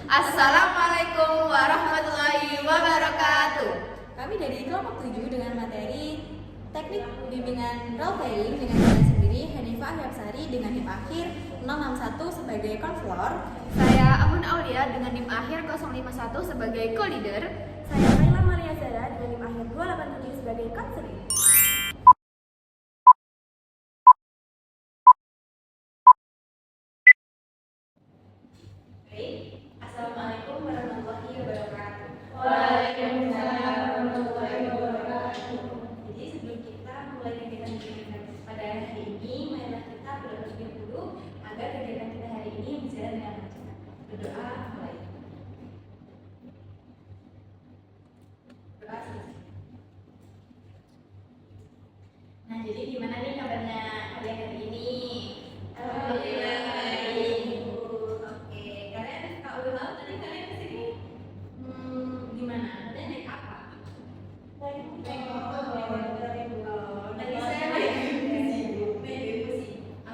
Assalamualaikum warahmatullahi wabarakatuh. Kami dari kelompok 7 dengan materi Teknik Bimbingan Role Playing dengan saya sendiri, Hanifah Yapsari dengan NIM akhir 661 sebagai konselor. Saya Amun Aulia dengan NIM akhir 051 sebagai co-leader. Saya Laila Maria Zara dengan NIM akhir 287 sebagai konseling. Assalamualaikum warahmatullahi wabarakatuh. Waalaikumsalam warahmatullahi wabarakatuh. Jadi sebelum kita mulai kegiatan kita pada hari ini, marilah kita berdoa terlebih dahulu agar kegiatan kita hari ini berjalan dengan lancar. Berdoa mulai. Doa selesai. Nah, jadi gimana nih kabarnya kalian hari ini? Alhamdulillah baik. Oke, kalian kalau udah tahu tadi kalian kesini gimana? Kalian naik apa? Naik motor. Tadi saya naik bus.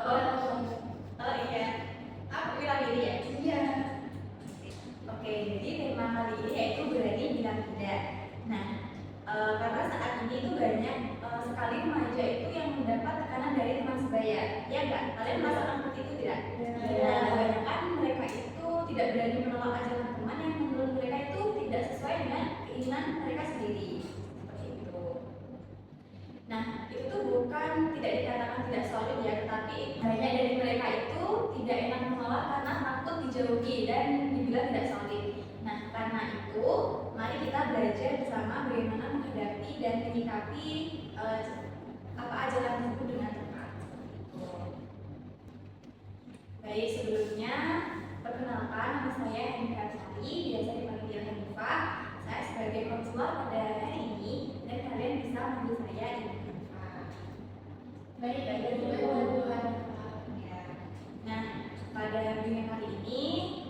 Oh iya. Aku bilang ini ya. Iya. Oke, jadi tema kali ini yaitu berani bilang tidak. Nah, karena saat ini tuh banyak sekali remaja itu yang mendapat tekanan dari teman sebaya, ya enggak? Kalian merasakan seperti itu tidak? Nah, kebanyakan mereka itu tidak berani menolak ajakan teman yang menurut mereka itu tidak sesuai dengan keinginan mereka sendiri, seperti itu. Nah, itu tuh bukan tidak dikatakan tidak solid ya, tetapi banyak dari mereka itu tidak enak menolak karena takut dijauhi dan dibilang tidak solid. Nah, karena itu, mari kita belajar bersama bagaimana menghadapi dan menyikapi apa ajakan tersebut dengan tepat. Baik, sebelumnya perkenalkan, nama saya Hanifah Yapsari, biasa dipanggil Hanifah. Saya sebagai konselor pada hari ini dan kalian bisa manggil saya Ibu Hanifah. Baik. Ya. Nah, pada bimbingan kali ini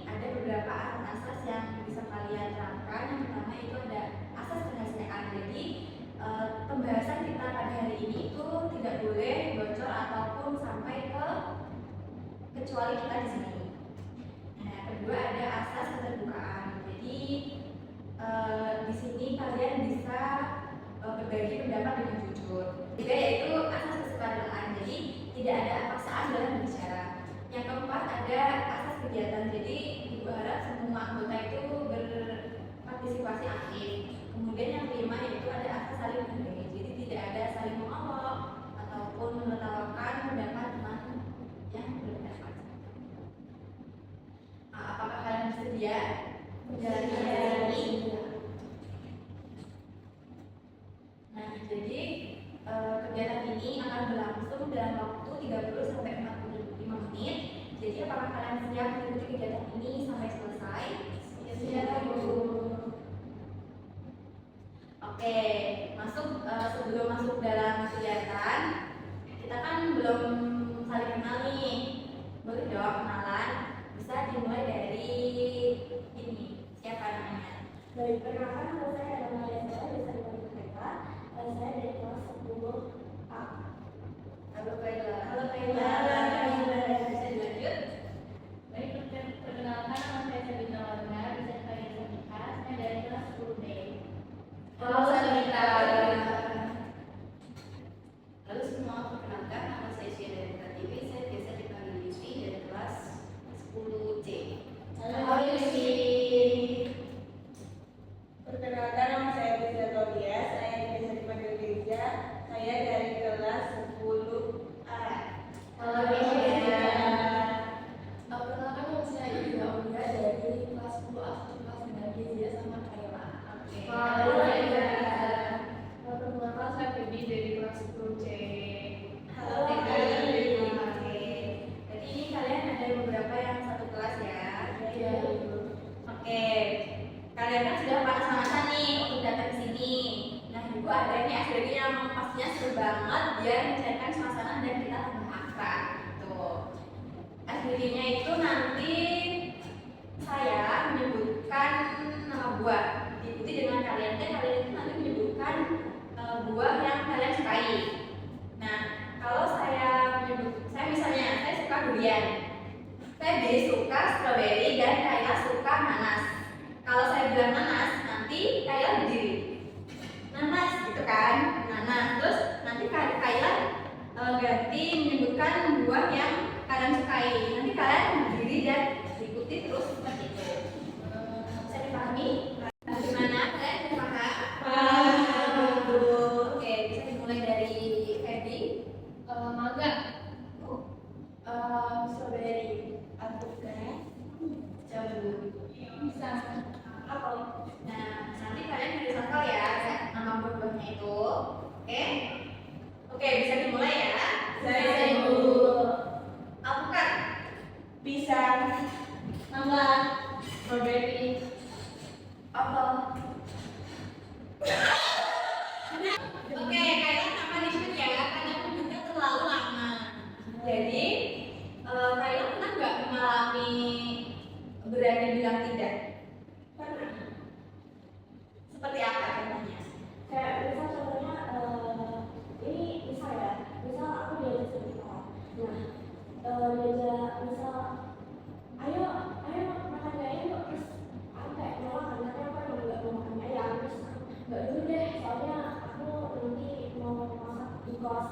ada beberapa asas yang bisa kalian terapkan. Yang pertama itu ada asas kerahasiaan. Jadi pembahasan kita pada hari ini itu tidak boleh bocor ataupun sampai ke kecuali kita di sini. Nah, kedua ada asas keterbukaan. Jadi di sini kalian bisa berbagi pendapat dengan jujur. Ketiga yaitu asas kesukaraan. Jadi tidak ada paksaan dalam berbicara. Yang keempat ada asas kegiatan. Jadi ibu harap semua anggota itu berpartisipasi aktif. Kemudian yang kelima yaitu ada asas saling menghargai. Jadi tidak ada saling mengolok ataupun menertawakan pendapat teman yang berpendapat. Apakah kalian bersedia menjalani kegiatan ini? Nah, jadi kegiatan ini akan berlangsung dalam waktu 30 sampai 45 menit. Jadi apakah kalian siap mengikuti kegiatan ini sampai selesai? Siap, Bu. Oke, sebelum masuk dalam kegiatan, kita kan belum saling kenal nih. Boleh dong kenalan? Bisa dimulai dari ini. Siapa namanya? Baik, perkenalkan nama saya Laila Maria Zara, bisa dipanggil mereka. Saya dari kelas 10A. Halo Kaila. Halo Kaila. Bisa dilanjut? Baik, perkenalkan nama saya Sabina Warna, bisa dipanggil Sabika, saya dari kelas 10B. Halo Sabita. Halo semua, perkenalkan nama saya Syeda dari Pratiwi, saya biasa dipanggil Yusfi dari kelas 10C. Halo Yusfi. Perkenalkan nama saya Riza Tolia, saya biasa dipanggil Riza, saya dari kelas 10A. Halo Yusfi. Perkenalkan nama saya Ida Aulia dari kelas 10A, kelas 9B, dia sama Kaila. Halo Yusfi. Perkenalkan saya Febi dari kelas 10C. Halo Oke. Febi. Jadi ini kalian ada beberapa yang satu kelas ya. Iya, Ibu. Oke. Kalian kan sudah panas-panasan nih untuk datang ke sini. Nah, Ibu ada nih akhirnya yang pastinya seru banget biar mencairkan suasana dan kita tambah akrab. Tuh. Akhirnya itu nanti saya menyebutkan nama buah. Diikuti dengan kalian itu nanti menyebutkan buah yang kalian sukai. Nah, kalau saya misalnya saya suka durian, Feby suka stroberi dan Kaila suka nanas. Bu? Bisa. Apa? Nah, nanti kalian harus hafal ya nama buah-buahnya itu. Oke? Oke, bisa dimulai ya. Bisa, Ibu. Alpukat, Pisang, Mangga. Strawberry. apel. Oke, kalian tak punishment ya, karena punishmentnya terlalu lama. Jadi, kalian pernah nggak mengalami berani bilang tidak? Pernah. Seperti apa contohnya? Kayak misal contohnya ini misal ya, misal aku diajak sama sekolah. Nah, diajak misal ayo makan ayam yuk, terus aku kayak nolak karena aku emang nggak mau makan ayam, terus nggak dulu deh soalnya aku nanti mau masak di kos.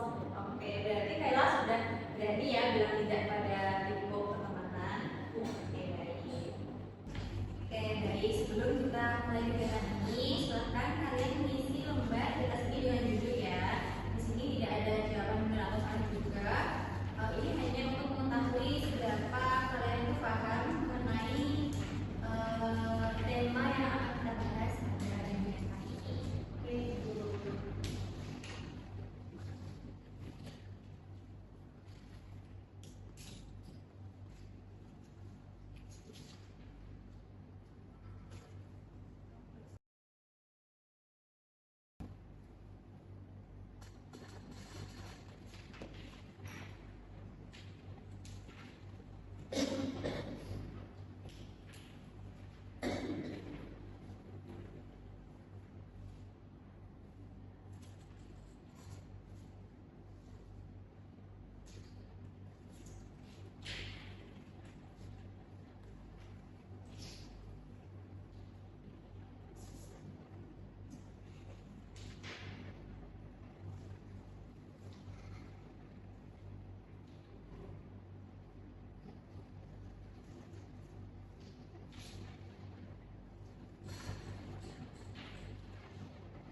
Oke, berarti Kayla sudah berani ya bilang tidak pada lingkup pertemanan. Oke, baik. Oke, baik. Sebelum kita mulai kegiatan ini, silahkan kalian mengisi lembar di atas ini dengan jujur ya. Di sini tidak ada jawaban benar atau salah juga. Ini hanya untuk mengetahui seberapa kalian itu paham mengenai tema yang akan kita bahas pada minggu kali ini. Oke, dulu.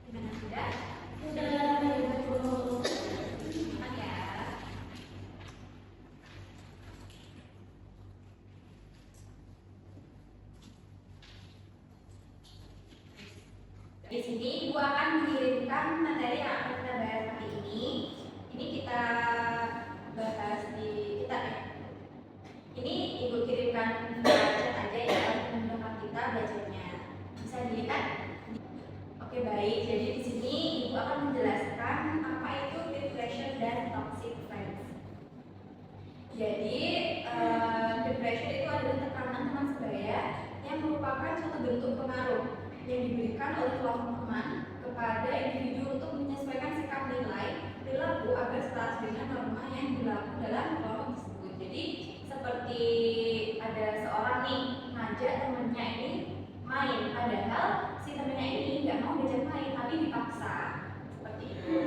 Gimana sudah? Semangat ya. Di sini Ibu akan mengirimkan materi yang akan kita bahas hari ini. Ini kita bahas di kita. Ini Ibu kirimkan chat aja ya untuk memudahkan kita belajarnya. Bisa dilihat. Oke, baik. Jadi di sini Ibu akan menjelaskan apa itu depression dan toxic friends. Jadi depression itu adalah tekanan teman sebaya yang merupakan suatu bentuk pengaruh yang diberikan oleh kelompok teman kepada individu untuk menyesuaikan sikap nilai perilaku agar selaras dengan norma yang berlaku dalam kelompok tersebut. Jadi seperti ada seorang nih ngajak temennya ini main, padahal si temennya ini nggak mau diajak main tapi dipaksa seperti itu.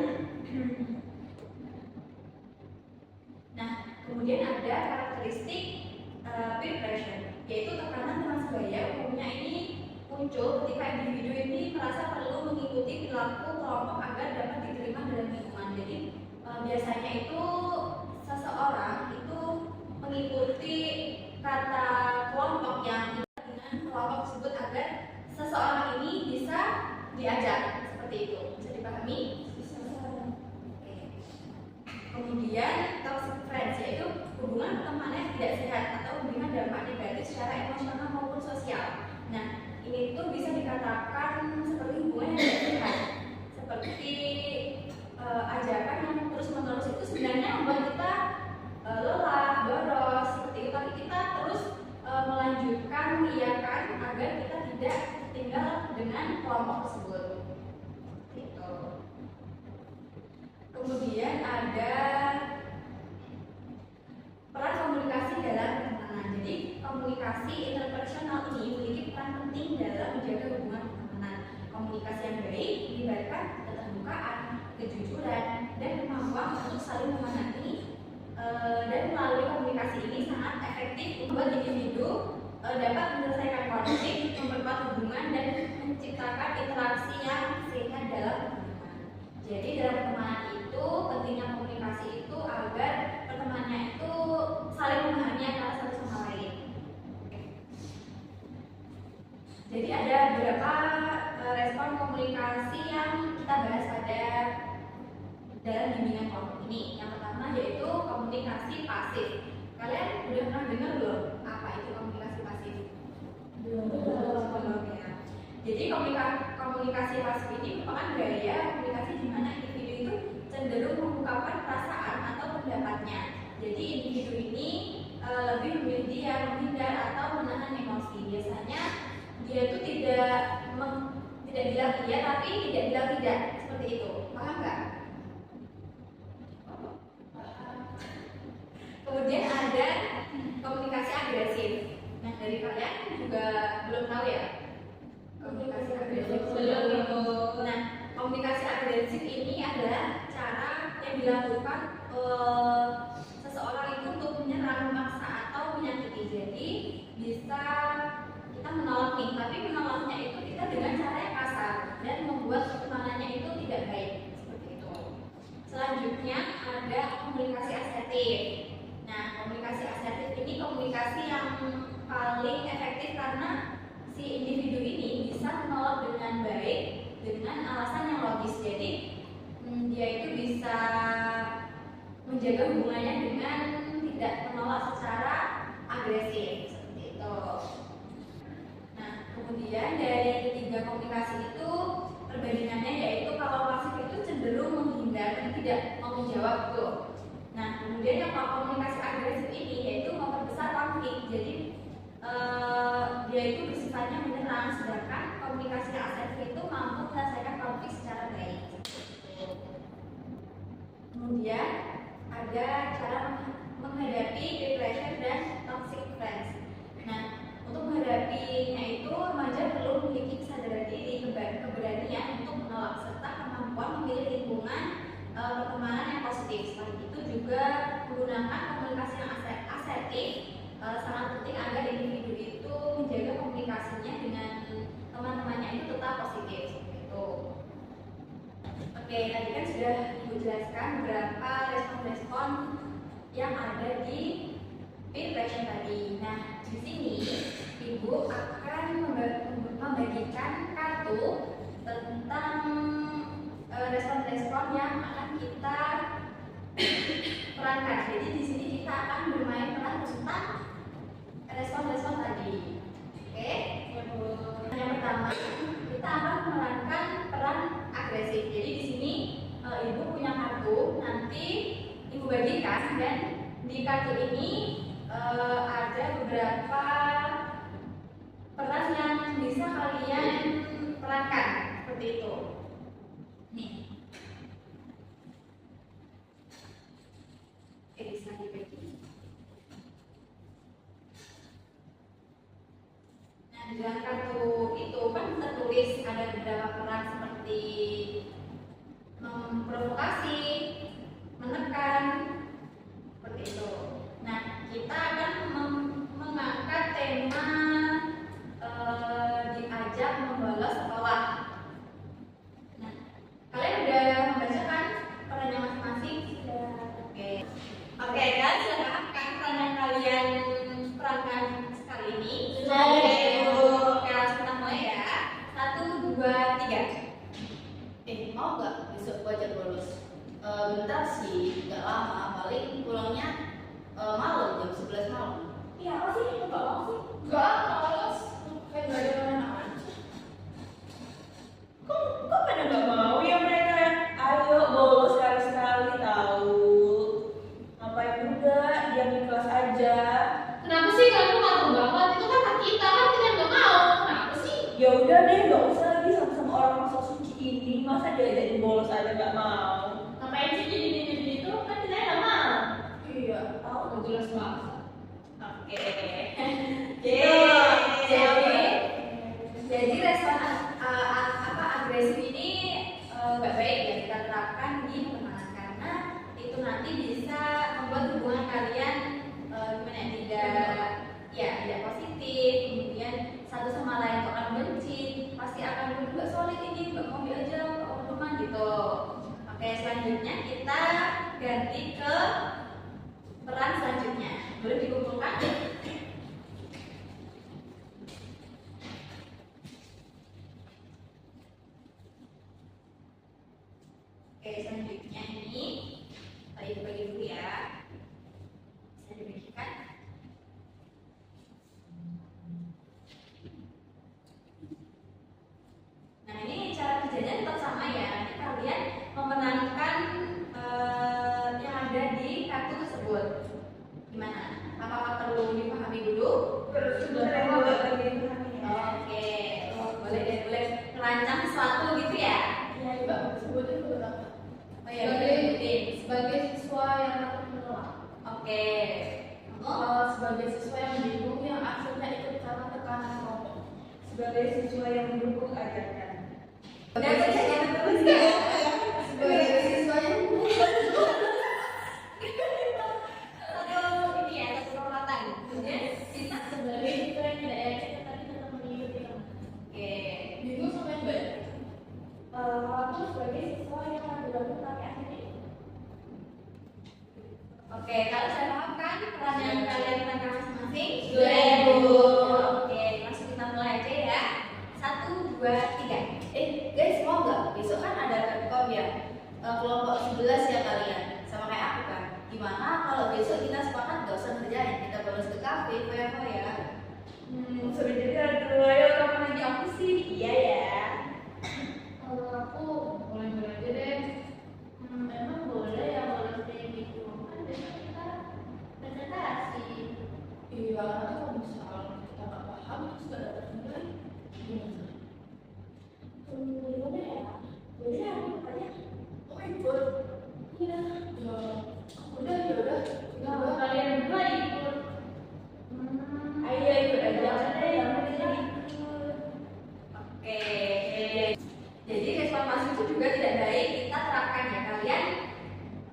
Nah, kemudian ada karakteristik peer pressure, yaitu tekanan teman sebaya. Umumnya ini muncul ketika individu ini merasa perlu mengikuti perilaku kelompok agar dapat diterima dalam lingkungan. Jadi biasanya itu seseorang itu mengikuti kata kelompok yang dengan kelompok tersebut agar seseorang ini bisa diajak seperti itu. Bisa dipahami? Oke. Kemudian toxic friends, yaitu hubungan pertemanan yang tidak sehat atau memberikan dampak negatif secara emosional maupun sosial. Nah, ini tuh bisa dikatakan seperti hubungan yang tidak sehat, seperti ajakan yang terus-menerus itu sebenarnya membuat kita lelah, boros, seperti itu. Tapi kita terus melanjutkan, mengiyakan agar kita tidak tinggal dengan kelompok tersebut. Gitu. Kemudian ada peran komunikasi dalam pertemanan. Jadi komunikasi interpersonal ini memiliki peran penting dalam menjaga hubungan pertemanan. Komunikasi yang baik melibatkan keterbukaan, kejujuran, dan kemampuan untuk saling memahami. Dan melalui komunikasi ini sangat efektif membuat individu dapat menyelesaikan konflik, memperkuat hubungan, dan menciptakan interaksi yang sehat dalam pertemanan. Jadi dalam pertemanan itu pentingnya komunikasi itu agar pertemanannya itu saling memahami antara satu sama lain. Jadi ada beberapa respon komunikasi yang kita bahas pada dalam bimbingan kelompok ini. Yang pertama yaitu komunikasi pasif. Kalian udah pernah dengar belum apa itu komunikasi pasif? Belum. Ya. Jadi komunikasi pasif ini merupakan gaya komunikasi di mana individu itu cenderung mengungkapkan perasaan atau pendapatnya. Jadi individu ini lebih memilih diam, menghindar atau menahan emosi. Biasanya dia itu tidak bilang iya tapi tidak bilang tidak, seperti itu. Paham nggak? Kemudian ada komunikasi agresif. Nah, dari kalian juga belum tahu ya komunikasi agresif? Belum. Nah, komunikasi agresif ini adalah cara yang dilakukan seseorang itu untuk menyerang, memaksa atau menyakiti. Jadi bisa kita menolak nih, tapi menolaknya itu kita dengan cara yang kasar dan membuat pertemanannya itu tidak baik, seperti itu. Selanjutnya ada komunikasi asertif. Nah, komunikasi asertif ini komunikasi yang paling efektif karena si individu ini bisa menolak dengan baik dengan alasan yang logis. Jadi dia itu bisa menjaga hubungannya dengan tidak menolak secara agresif, seperti itu. Nah, kemudian dari tiga komunikasi itu perbandingannya yaitu kalau pasif itu cenderung menghindar dan tidak mau menjawab tuh. Nah, kemudian yang komunikasi agresif ini yaitu memperbesar konflik. Jadi dia itu bersifatnya menyerang, sedangkan komunikasi asertif itu mampu menyelesaikan konflik secara baik. Kemudian ada cara menghadapi depression dan toxic friends. Nah, untuk menghadapinya itu remaja perlu memiliki kesadaran diri, keberanian untuk menolak serta kemampuan memilih lingkungan pertemanan yang positif. Selain itu juga menggunakan komunikasi yang asertif sangat penting agar individu itu menjaga komunikasinya dengan teman-temannya itu tetap positif. Itu. Oke, tadi kan sudah Ibu jelaskan beberapa respon-respon yang ada di peer pressure tadi. Nah, di sini Ibu akan membagikan kartu tentang respon-respon yang akan kita perankan. Jadi di sini kita akan bermain peran tentang respon-respon tadi. Oke? Yang pertama, kita akan memerankan peran agresif. Jadi di sini Ibu punya kartu, nanti Ibu bagikan dan di kartu ini ada beberapa peran yang bisa kalian perankan seperti itu. Nih. Bisa dibagi. Nah, di dalam kartu itu kan tertulis ada beberapa peran seperti memprovokasi, menekan, seperti itu. Nah, kita akan mengangkat tema diajak membalas sekolah. Nah, kalian udah membacakan perannya masing-masing? Oke. Oke, kan sudah akan peran yang kalian perankan sekali ini. Oke, langsung kita mulai ya. 1, 2, 3. Mau nggak besok gua ajak bolos? Bentar sih, nggak lama. Paling pulangnya malam, jam 11 malam. Iya, apa sih? Enggak mau sih. Nggak bolos, kayak nggak ada mana aja. Kok pada nggak mau ya mereka? Ayo bolos sekali-sekali tahu. Ngapain juga diam di kelas aja. Kenapa sih kamu ngatur banget? Itu kan hak kita, kan kita nggak mau. Kenapa sih? Ya udah deh, nggak usah lagi sama orang masuk suci ini. Masa diajakin bolos aja nggak mau? Ngapain sih jadi itu? Kan kita nggak mau. Iya, tahu nggak jelas banget. Oke. Jadi respon agresif ini nggak baik ya kita terapkan di pertemanan karena itu nanti bisa membuat hubungan kalian tidak positif, kemudian satu sama lain akan benci, pasti akan berdua solid ini nggak mau diajak teman gitu. Oke, selanjutnya kita ganti ke peran selanjutnya. Boleh dikumpulkan? selanjutnya ini bagi dulu ya. Bisa dibagikan. Nah, ini cara kerjanya tetap sama ya. Nanti kalian memenangkan yang ada di kartu tersebut. Gimana? Apakah perlu dipahami dulu? Sebenarnya mau lagi dipahami ya. Oke, boleh merancang sesuatu gitu ya? Iya, Mbak, sebutin dulu apa? Oh iya, boleh sebutin. Sebagai siswa yang takut menolak. Oke. Sebagai siswa yang bingung yang akhirnya ikut karena tekanan kelompok. Sebagai siswa yang mendukung ajakan. Udah bacanya terus ya. Sebagai siswa yang Satu ini ya, satu kekuatan. Kemudian kita Sebagai siswa yang tidak yakin tetapi tetap mengikuti kamu. oke. bingung sama yang baik. aku sebagai siswa yang ragu-ragu tapi akhirnya Oke, kalau saya paham kan peran yang kalian menangkan masing-masing? Sudah, Ibu. Oke, langsung kita mulai aja ya. 1, 2, 3. Guys, mau nggak? Besok kan ada Redcom ya, kelompok 11 ya kalian, sama kayak aku kan. Gimana kalau besok kita sepakat nggak usah ngerjain, kita bolos ke kafe, foya-foya. Sebenarnya ayo kamu nanya aku sih. Iya ya. Kalau aku boleh aja deh. Memang boleh ya bolos kayak gitu. Kan besok kita presentasi. Iya, nanti kalau misal kita nggak paham terus nggak dapat nilai, gimana? gimana ya? Jadi aku tanya, Oh ikut? iya, Ya, udah ya udah. Nah, kalian berdua ikut. Ayo ikut aja. Oke. Jadi respon masing itu juga tidak baik kita terapkan ya. Kalian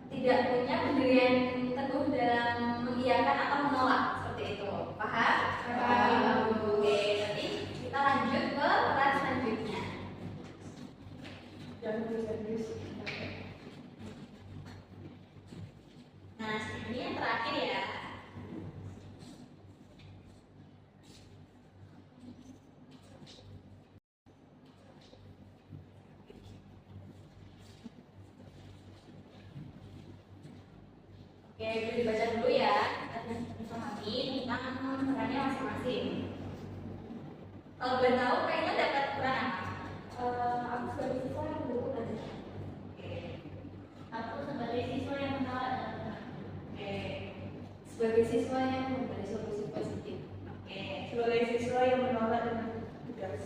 tidak punya pendirian teguh dalam mengiyakan atau menolak seperti itu. Paham? Paham. Oke, nanti kita lanjut ke peran selanjutnya. Jangan serius. Nah, ini yang terakhir ya. Oke, boleh dibaca dulu ya. Kita memahami tentang perannya masing-masing. Kalau boleh tahu, kayaknya dapat peran apa? aku sebagai siswa yang mendukung aja. Oke. Aku sebagai siswa yang menolak dan menolak. Oke. Sebagai siswa yang memberi solusi positif. Oke. Sebagai siswa yang menolak dengan tegas.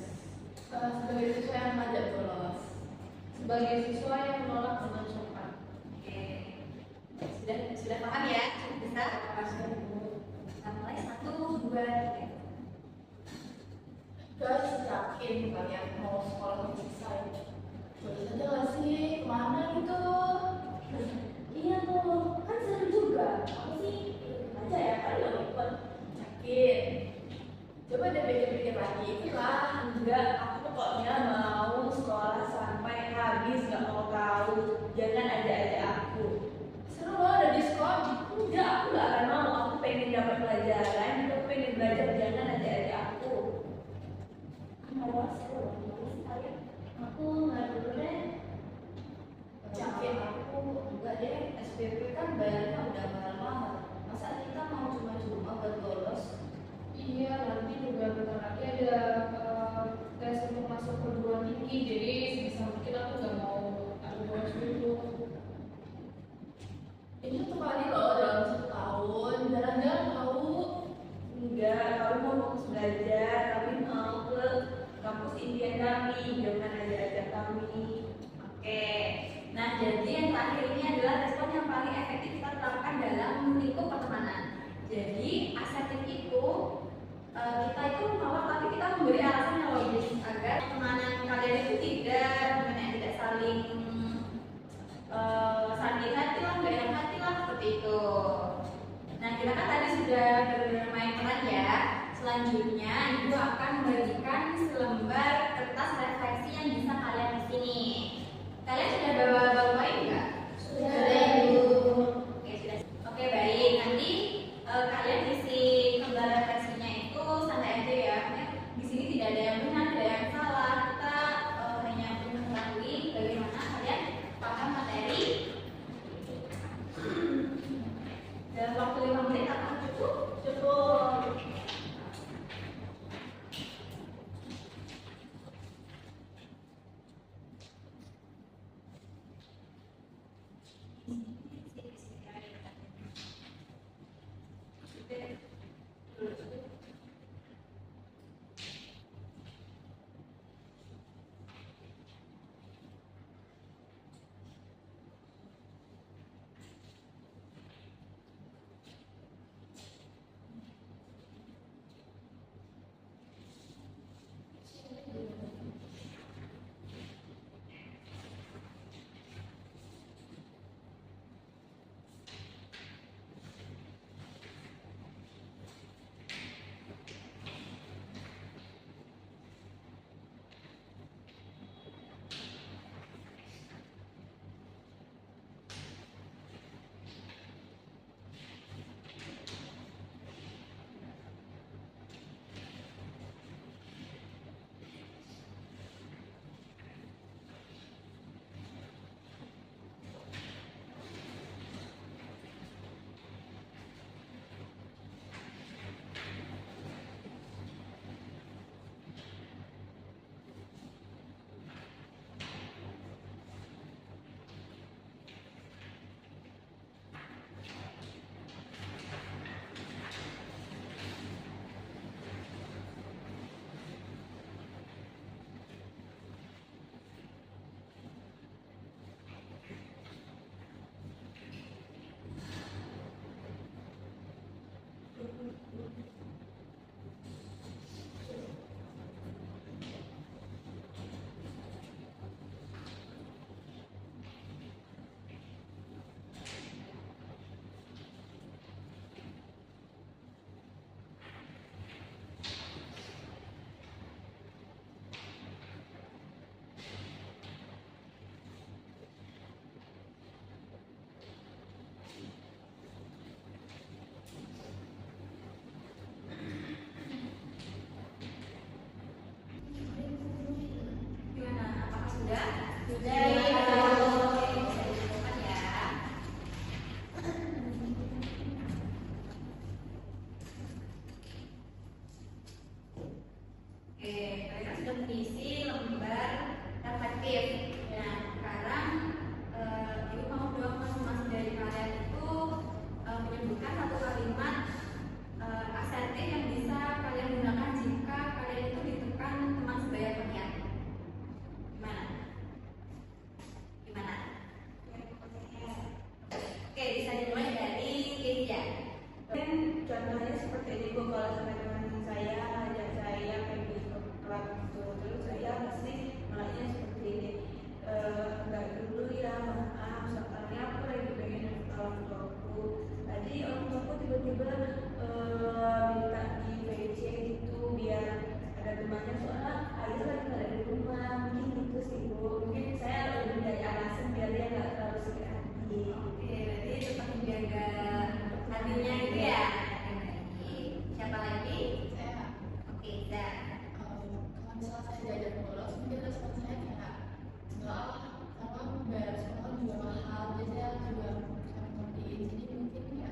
Sebagai siswa yang mengajak bolos. Sebagai siswa yang menolak dengan sopan. Oke. Sudah paham ya? Bisa? Kita mulai 1, 2, 3. Guys, yakin kalian mau sekolah selesai? Boleh saja nggak sih? Kemana gitu? Iya tuh, kan seru juga. Aku sih ikut aja ya, kali nggak mau ikut. Yakin? Coba deh pikir-pikir lagi. Itulah. Enggak, aku pokoknya mau sekolah sampai habis, nggak mau tahu. Jangan ajak-ajak aku. Seru loh ada diskon. Enggak, aku nggak akan mau. Aku pengen dapat pelajaran, aku pengen belajar. Jangan ajak-ajak aku. Ada seru, gimana sih kalian? Aku nggak dulu deh. Yakin aku enggak deh. SPP kan bayarnya udah mahal-mahal. Masa kita mau cuma-cuma buat bolos? Iya, nanti juga bentar lagi ada tes untuk masuk perguruan tinggi, jadi sebisa mungkin aku nggak mau aku bolos dulu. Ini tuh kali loh dalam 1 tahun. Jarang-jarang tahu. Enggak, kamu mau fokus belajar, tapi mau ke kampus impian kami. Jangan ajak-ajak kami. Oke. Nah, jadi yang terakhir ini adalah respon yang paling efektif kita terapkan dalam lingkup pertemanan. Jadi, asertif itu kita itu menolak tapi kita memberi alasan yang logis agar pertemanan kalian itu tidak saling sakit hati lah, gak enak hati lah seperti itu. Nah, kita kan tadi sudah bermain peran ya. Selanjutnya, Ibu akan membagikan selembar kertas refleksi yang bisa kalian di sini. Kalian sudah bawa main nggak? Sudah, Ibu. Oke, sudah. Oke, baik. Nanti kalian isi lembar refleksinya itu santai aja ya. Di sini tidak ada yang benar, tidak ada yang salah. Kita hanya mengetahui bagaimana kalian paham materi Oke, kalian sudah mengisi lembar reflektif. Nah, sekarang ibu mau dong masing-masing dari kalian itu menyebutkan satu kalimat asertif yang bisa kalian gunakan jika kalian itu ditekan teman sebaya kalian. Gimana? Gimana? Oke, bisa dimulai dari Kesia. Kan contohnya seperti ini Bu, kalau sama teman saya ngajak saya pergi ke klub gitu, terus saya pasti mulainya seperti ini, enggak dulu ya, maaf soalnya aku lagi pengen ke orang tuaku. Tadi orang tuaku tiba-tiba minta di WC gitu biar ada temannya, soalnya ayah lagi nggak ada di rumah, mungkin gitu sih Bu. Mungkin saya lebih dari alasan biar dia nggak terlalu sakit hati. Oke, berarti tetap menjaga hatinya itu ya. Siapa lagi? Saya Oke, Zah. kalau misalnya saya diajak bolos, mungkin respon saya kayak enggak, karena bayar sekolah juga mahal, jadi saya juga bisa ngertiin. Jadi mungkin ya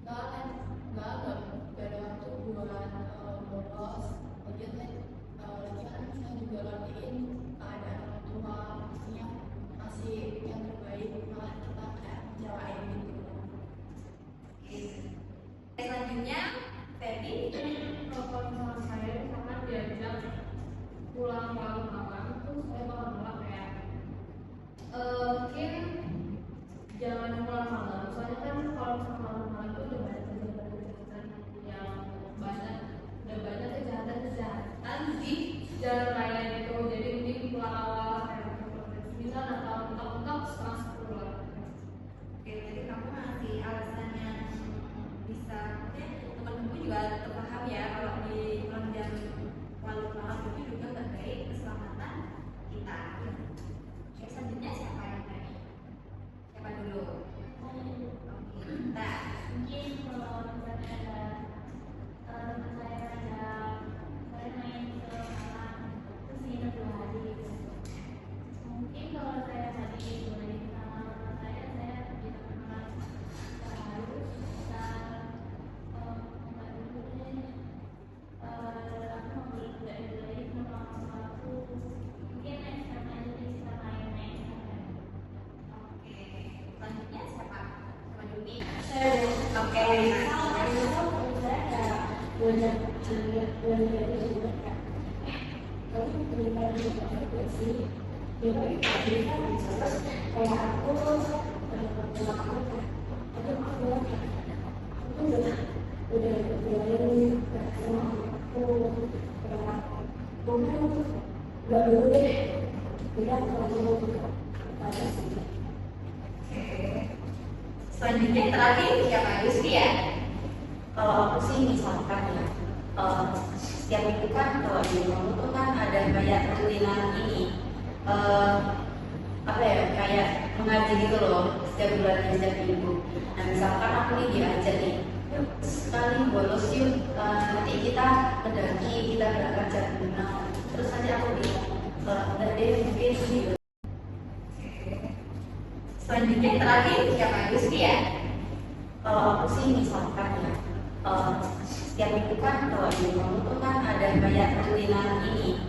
enggak ada waktu buat bolos. Lagian kan saya juga ngertiin keadaan orang tua, maksudnya masih yang terbaik, malah kita kayak ngecewain gitu. Oke. Selanjutnya, Ferdi. Kalau misalnya saya misalkan diajak pulang malam-malam tuh saya bakal nolak kayak mungkin jangan pulang malam, soalnya kan kalau misalnya malam-malam itu udah banyak kejahatan yang banyak, udah banyak kejahatan di jalan raya gitu, jadi mending pulang awal kayak bisa atau mentok-mentok setengah 10 lah. Oke, berarti kamu ngasih alasan yang bisa, teman-teman juga terpaham ya kalau di pulang jam malam itu juga nggak baik keselamatan kita. Oke, selanjutnya siapa yang tadi? Siapa dulu? Oke, kita. Mungkin kalau misalnya ada teman saya saya main ke Malang terus nginep 2 hari gitu. Mungkin kalau saya tadi boleh sama teman saya bisa kenal harus bisa nggak dulu deh. Aku mau beli dari sama aku. Mungkin next time aja deh kita main-main sana. Oke, selanjutnya siapa? Sama Jumi. Oke, Selanjutnya terakhir siapa? Yusri ya? Kalau aku sih misalkan ya, setiap minggu kan kalau di rumah tuh kan ada kayak rutinan ini, apa ya, kayak mengaji gitu loh setiap bulannya, setiap minggu. Nah misalkan aku nih diajak nih, yuk sekali bolos yuk, nanti kita mendaki, kita berangkat jam 6. Terus nanti aku bilang, enggak deh mungkin ini. Selanjutnya terakhir siapa? Yusri ya? Kalau aku sih misalkan ya, setiap minggu kan kalau di rumah tuh kan ada kayak rutinan ini,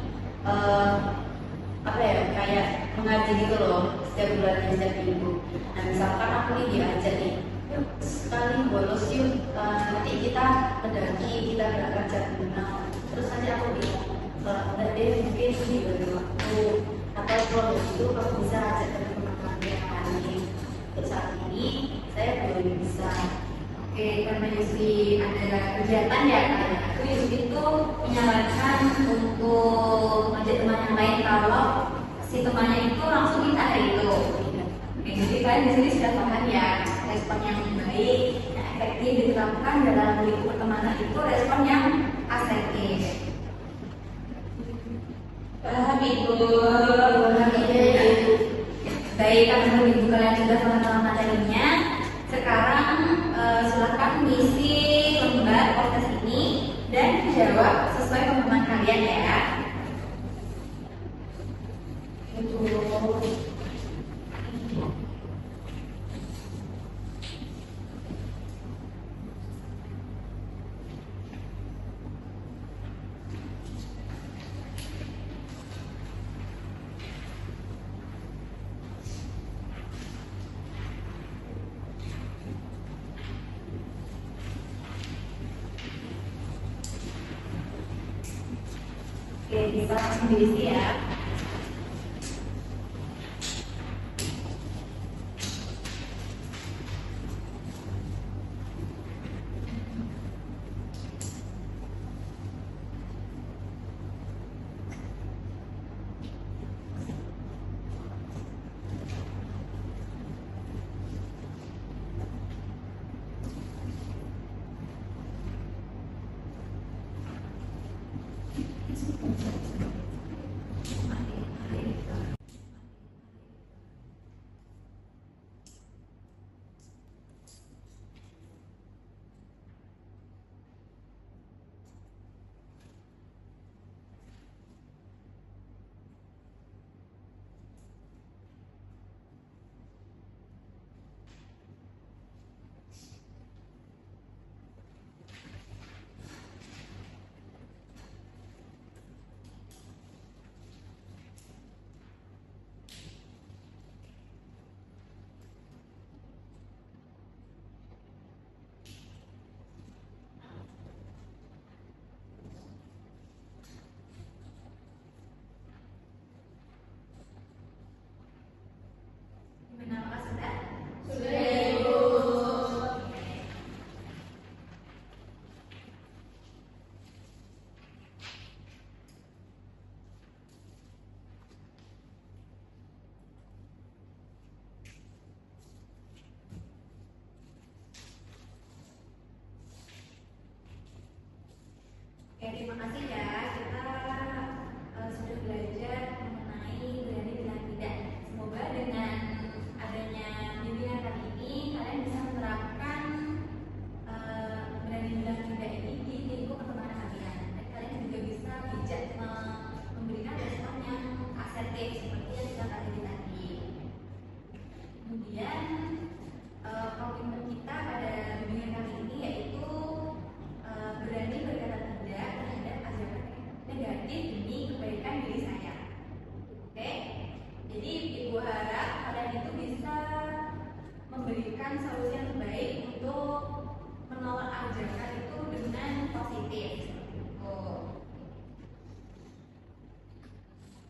apa ya, kayak mengaji gitu loh setiap bulannya, setiap minggu. Nah misalkan aku nih diajak nih, yuk sekali bolos yuk, nanti kita mendaki, kita berangkat jam 6. Terus nanti aku bilang, enggak deh mungkin ini baru waktu, atau kalau begitu kamu bisa ajak teman-teman kalian. Untuk saat ini saya belum bisa. Oke, karena Yusri ada kegiatan ya, itu Yusri itu menyarankan untuk ngajak teman yang lain kalau si temannya itu langsung minta hari itu. Oke, jadi kalian di sini sudah paham ya, respon yang baik, yang efektif diterapkan dalam lingkup pertemanan itu respon yang asertif. Paham Ibu? Paham Ibu? Baik, karena Ibu kalian sudah paham materinya. Sekarang silakan mengisi lembar podcast ini dan jawab sesuai pemahaman kalian ya. Itu Oke, bisa langsung diisi ya. Gimana, Maka sudah? Sudah, Ibu. Oke, terima kasih ya. Kita sudah belajar mengenai berani bilang tidak. Semoga dengan adanya bimbingan kali ini kalian bisa menerapkan berani bilang tidak ini di lingkup pertemanan kalian. Dan kalian juga bisa bijak memberikan respon yang asertif seperti yang sudah kalian tadi. Kemudian komitmen kita pada bimbingan kali ini yaitu berani berkata tidak terhadap ajakan negatif demi kebaikan diri saya. Oke, jadi Ibu harap kalian itu bisa memberikan solusi yang terbaik untuk menolak ajakan itu dengan positif.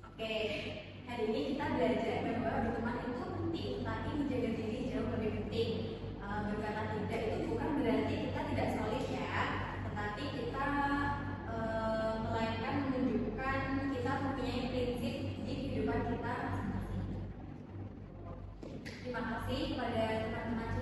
Oke, hari ini kita belajar bahwa berteman itu penting, tapi menjaga diri jauh lebih penting. Berkata tidak itu bukan berarti kita tidak solid ya, tetapi kita melainkan menunjukkan kita mempunyai prinsip di kehidupan kita masing-masing. Terima kasih kepada teman-teman